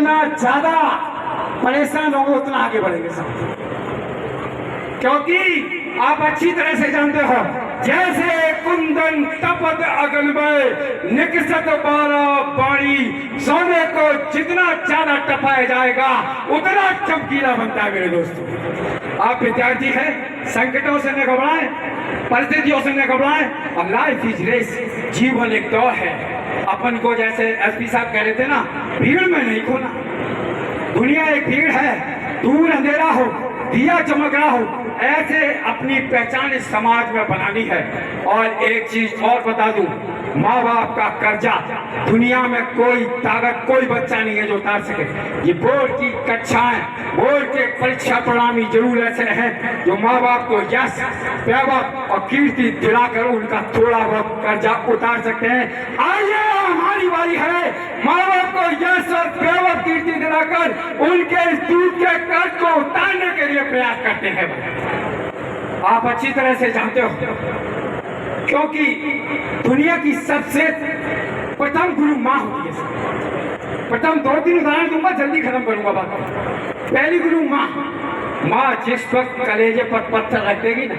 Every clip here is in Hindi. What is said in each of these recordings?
जितना ज्यादा परेशान होंगे उतना आगे बढ़ेंगे साहब। क्योंकि आप अच्छी तरह से जानते हो, जैसे कुंदन तपत अगन में निकसत बारा बाणी, सोने को जितना ज्यादा टपाया जाएगा उतना चमकीला बनता है। मेरे दोस्तों, आप विद्यार्थी हैं, संकटों से न घबराएं, परिस्थितियों से न घबराएं। और लाइफ इज रेस, जीवन एक दौड़ है। अपन को जैसे एसपी साहब कह रहे थे ना, भीड़ में नहीं खोना। दुनिया एक भीड़ है, दूर अंधेरा हो, दिया चमक रहा हो, ऐसे अपनी पहचान इस समाज में बनानी है। और एक चीज और बता दूं, माँ बाप का कर्जा दुनिया में कोई ताकत, कोई बच्चा नहीं है जो उतार सके। ये बोर्ड की कक्षाएं, बोर्ड के परीक्षा परिणाम जरूर ऐसे हैं जो माँ बाप को यश, वैभव और कीर्ति दिलाकर उनका थोड़ा बहुत कर्जा उतार सकते हैं। आइए, हमारी बारी है माँ बाप को यश और वैभव कीर्ति दिलाकर उनके दूध के कर्ज को उतारने के लिए प्रयास करते हैं। आप अच्छी तरह से जानते हो, क्योंकि दुनिया की सबसे प्रथम गुरु माँ होती है। प्रथम 2-3 उदाहरण दूंगा, जल्दी खत्म करूंगा बात। पहली गुरु माँ। माँ जिस वक्त कलेजे पर पत्थर रख देगी ना,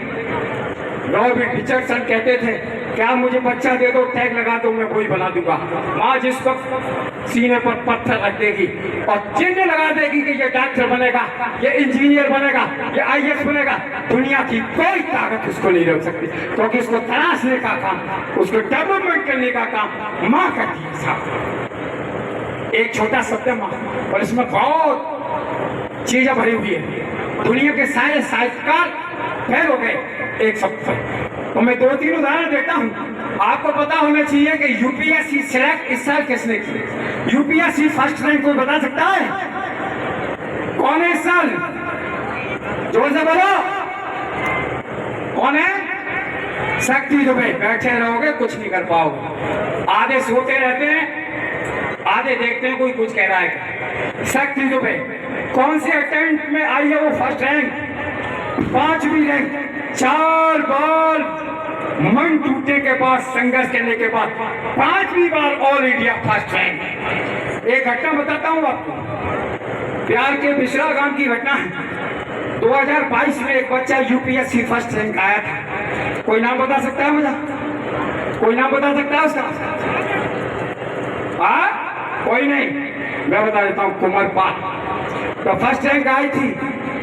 रॉबर्ट रिचर्डसन कहते थे, क्या मुझे बच्चा दे दो, टैग लगा दो, मैं वही बना दूंगा। माँ जिस वक्त सीने पर पत्थर रख देगी और चिन्ह लगा देगी कि ये डॉक्टर बनेगा, ये इंजीनियर बनेगा, ये IAS बनेगा, दुनिया की कोई ताकत उसको नहीं रोक सकती। क्योंकि उसको तराशने का काम, उसको डेवलपमेंट करने का काम माँ करती है साहब। एक छोटा शब्द है माँ, और इसमें बहुत चीजें भरी हुई है। दुनिया के सारे साहित्यकार फेल हो गए एक शब्द पर। तो मैं 2-3 उदाहरण देता हूँ। आपको पता होना चाहिए कि UPSC सिलेक्ट इस साल किसने की? UPSC फर्स्ट रैंक कोई बता सकता है? कौन है इस साल? जोर से बोलो, कौन है? शक्ति दुबे। बैठे रहोगे कुछ नहीं कर पाओगे। आधे सोते रहते हैं, आधे देखते हैं कोई कुछ कह रहा है। शक्ति दुबे कौन से अटेम्प्ट में आई है वो फर्स्ट रैंक? 5वीं रैंक। 4 बार मन टूटने के बाद, संघर्ष करने के बाद 5वीं बार ऑल इंडिया फर्स्ट रैंक। एक घटना बताता हूँ आपको, प्यार के बिसरा गांव की घटना है। 2022 में एक बच्चा UPSC फर्स्ट रैंक आया था। कोई नाम बता सकता है मुझे? कोई नाम बता सकता है उसका? कोई नहीं, मैं बता देता हूँ, कुमार पाल। तो फर्स्ट रैंक आई थी,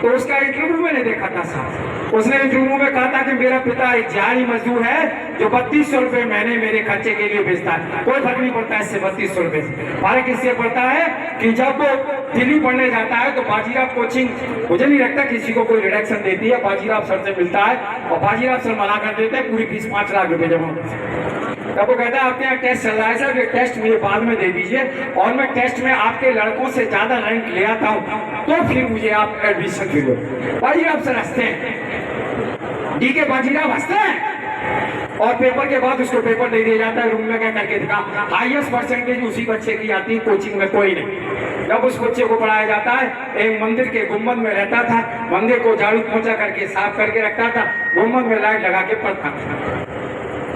तो उसका इंटरव्यू मैंने देखा था साहब। उसने इंटरव्यू में कहा था कि मेरा पिता एक दिहाड़ी मजदूर है जो 3200 रुपए महीने मेरे खर्चे के लिए भेजता है। कोई फर्क नहीं पड़ता इससे 3200 रुपए से। फर्क इससे पड़ता है कि जब वो दिल्ली पढ़ने जाता है तो बाजीराव कोचिंग, मुझे नहीं लगता किसी को कोई रिडक्शन देती है, बाजीराव सर से मिलता है और बाजीराव सर मना कर देते हैं, पूरी फीस 5 लाख रुपए जमा होती है। तब वो कहता है आपके यहाँ टेस्ट चल रहा है सर, ये टेस्ट मुझे बाद में दे दीजिए और मैं टेस्ट में आपके लड़कों से ज्यादा रैंक ले आता हूँ तो फिर मुझे आप एडमिशन दे दो। बाजीराव सर हंसते हैं, डी के बाजीराव हंसते हैं और पेपर के बाद उसको पेपर दे दिया जाता है, रूम में क्या करके दिखा। हाईएस्ट परसेंटेज उसी बच्चे की आती है, कोचिंग में कोई नहीं। जब उस बच्चे को पढ़ाया जाता है, एक मंदिर के गुम्बद में रहता था, मंदिर को झाड़ू पोंछा करके साफ करके रखता था, गुम्बद में लाइट लगा के पढ़ता था।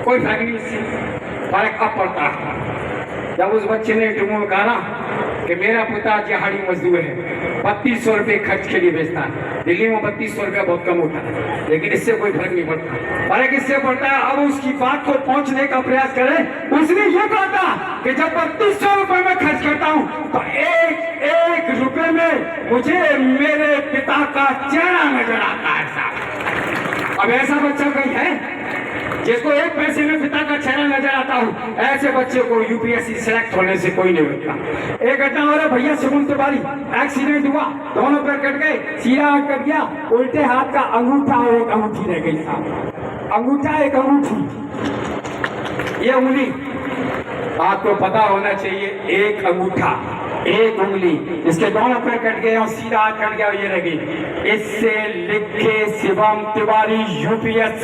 कोई फर्क नहीं, इससे फर्क अब पड़ता है जब उस बच्चे ने इंटरव्यू में कहा कि मेरा पिता दिहाड़ी मजदूर है, 3200 रुपये खर्च के लिए भेजता है। दिल्ली में 3200 रुपया बहुत कम होता है, लेकिन इससे कोई फर्क नहीं पड़ता। फर्क इससे पड़ता है अब उसकी बात को पहुंचने का प्रयास करें। उसने ये कहा था कि जब 3200 रुपये में खर्च करता हूँ तो एक रुपये में मुझे मेरे पिता का चेहरा नजर आता है साहब। अब ऐसा बच्चा कोई है जिसको 1 पैसे में पिता का चेहरा नजर आता हो? ऐसे बच्चे को UPSC सेलेक्ट होने से कोई नहीं रोकता। एक घटना हो रहा है भैया, सुमन तिवारी, एक्सीडेंट हुआ, दोनों पैर कट गए, सीधा हाथ कट गया, उल्टे हाथ का अंगूठा और एक अंगूठी रह गई साहब। अंगूठा एक अंगूठी, ये उंगली आपको पता होना चाहिए, एक अंगूठा एक उंगली, इसके दोनों पैर कट गए और सीधा हाथ कट गया और ये रह गई। इससे लिखे Shivam Tiwari UPSC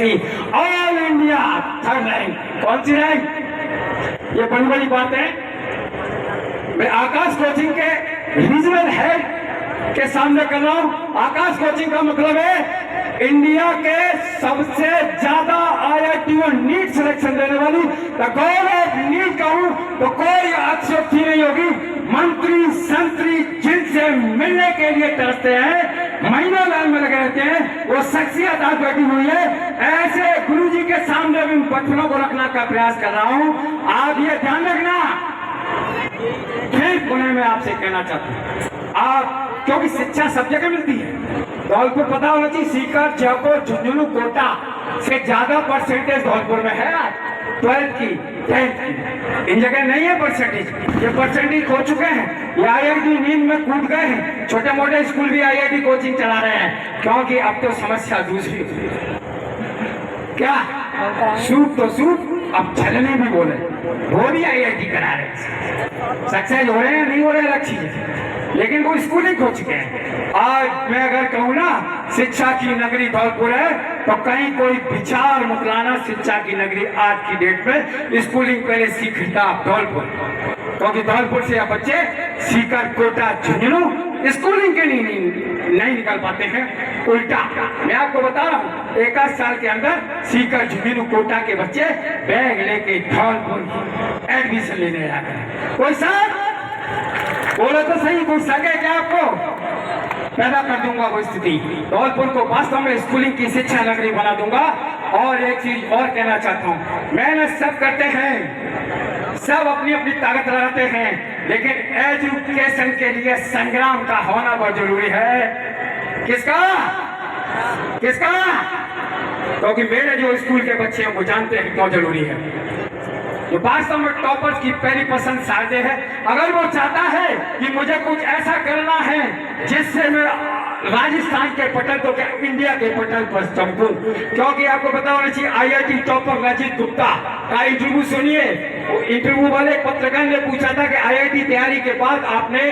all India 3rd rank. कौन सी रैंक? ये बड़ी बड़ी बात है। मैं आकाश कोचिंग के रीजनल हेड के सामने कर रहा हूं। आकाश कोचिंग का मतलब है इंडिया के सबसे ज्यादा IIT और नीट सिलेक्शन देने वाली। गोल ऑफ नीट कहूं तो कोई अतिशयोक्ति नहीं होगी। मंत्री, संतरी, मिलने के लिए तरसते हैं, महीनों लाइन में लगे रहते हैं, वो शख्सियत आज बैठी हुई है। ऐसे गुरुजी के सामने भी बच्चों को रखने का प्रयास कर रहा हूँ। आप ये ध्यान रखना, ठीक पुणे में आपसे कहना चाहता हूँ, आप क्योंकि शिक्षा सब जगह मिलती है। धौलपुर पता होना चाहिए, सीकर, जयपुर, झुंझुनू, कोटा से ज्यादा परसेंटेज धौलपुर में है। 12th की, 10th की, इन जगह नहीं है परसेंटेज। ये परसेंटेज खो चुके हैं, ये IIT नींद में कूद गए हैं। छोटे मोटे स्कूल भी IIT कोचिंग चला रहे हैं, क्योंकि अब तो समस्या दूसरी क्या, सूप तो सूप, अब छलने भी बोले, वो भी IIT करा रहे। सक्सेस हो रहे हैं नहीं हो रहे अलग चीज है, लेकिन वो स्कूल ही खो चुके हैं। आज मैं अगर कहूँ ना शिक्षा की नगरी धौलपुर है, तो कहीं कोई विचार मुकलाना शिक्षा की नगरी आज की डेट में स्कूलिंग पहले सीखता धौलपुर, क्योंकि धौलपुर से आप बच्चे सीकर, कोटा, झुंझुनू स्कूलिंग के लिए नहीं निकल पाते हैं। उल्टा मैं आपको बता रहा हूँ, 1 साल के अंदर सीकर, झुंझुनू, कोटा के बच्चे बैग लेके धौलपुर एडमिशन लेने जाते हैं। कोई साथ बोलो तो सही, कोई सके क्या आपको? पैदा कर दूंगा वो स्थिति, धौलपुर को वास्तव में स्कूलिंग की शिक्षा नगरी बना दूंगा। और एक चीज और कहना चाहता हूँ, मेहनत सब करते हैं, सब अपनी अपनी ताकत लगाते हैं, लेकिन एजुकेशन के लिए संग्राम का होना बहुत जरूरी है। किसका किसका? क्योंकि मेरे जो स्कूल के बच्चे हैं वो जानते हैं क्यों जरूरी है। जो वास्तव में टॉपर्स की पहली पसंद शायदे है, अगर वो चाहता है कि मुझे कुछ ऐसा करना है जिससे मैं राजस्थान के पटल तो क्या इंडिया के पटल पर चमकूं, क्योंकि आपको पता होना चाहिए IIT टॉपर राजीव गुप्ता का इंटरव्यू सुनिए। इंटरव्यू वाले पत्रकार ने पूछा था कि IIT तैयारी के बाद आपने,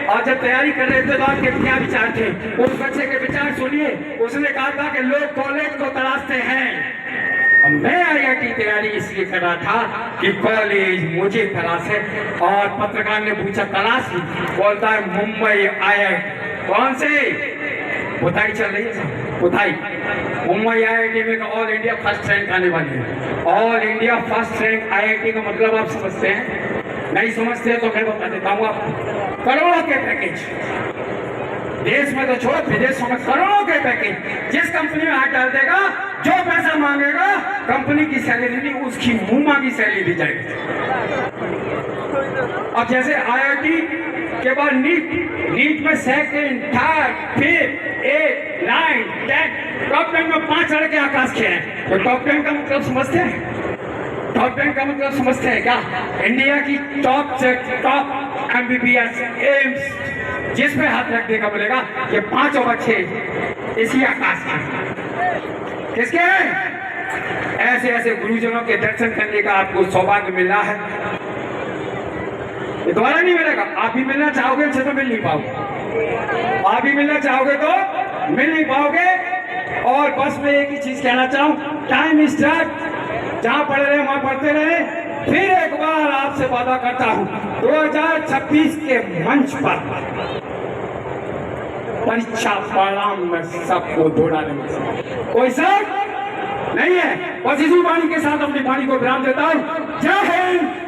और जब तैयारी कर रहे थे तो आपके क्या विचार थे? उस बच्चे के विचार सुनिए। उसने कहा था कि लोग कॉलेज को तलाशते हैं, मैं IIT तैयारी इसलिए कर रहा था कि कॉलेज मुझे तलाश है। और पत्रकार ने पूछा तलाश की, बोलता है मुंबई IIT। कौन से? पुथाई चल रही है, पुथाई मुंबई IIT में ऑल इंडिया फर्स्ट रैंक आने वाली है। All India first rank IIT का मतलब आप समझते हैं? नहीं समझते तो मैं बता देता हूँ आपको। करोड़ों के पैकेज, देश में तो छोड़ विदेशों में करोड़ों के पैकेज। जिस कंपनी में हाथ डाल देगा, जो पैसा मांगेगा, कंपनी की सैलरी नहीं उसकी मुंह की सैलरी दी जाएगी। अब जैसे IIT के बाद नीट में सेकंड, थर्ड, फिफ्थ, 8, 9, 10, टॉप 10 में 5 लड़के आकाश के हैं। तो टॉप 10 का मतलब समझते हैं? टॉप 10 का मतलब समझते हैं क्या? इंडिया की टॉप से टॉप MBBS, एम्स, जिसमें हाथ रख देगा बोलेगा ये 5 बच्चे इसी आकाश के। किसके? ऐसे ऐसे गुरुजनों के दर्शन करने का आपको सौभाग्य मिला है, ये दोबारा नहीं मिलेगा। आप भी मिलना चाहोगे तो मिल नहीं पाओगे, आप भी मिलना चाहोगे तो मिल नहीं पाओगे। और बस मैं एक ही चीज कहना चाहूँ, टाइम स्टार्ट, जहाँ पढ़ रहे वहां पढ़ते रहे। फिर एक बार आपसे वादा करता हूँ, 2026 के मंच पर परीक्षा परिणाम में सबको दौड़ा देंगे, कोई शक नहीं है। बस इसी वाणी के साथ अपनी वाणी को विराम देता हूँ। जय हिंद।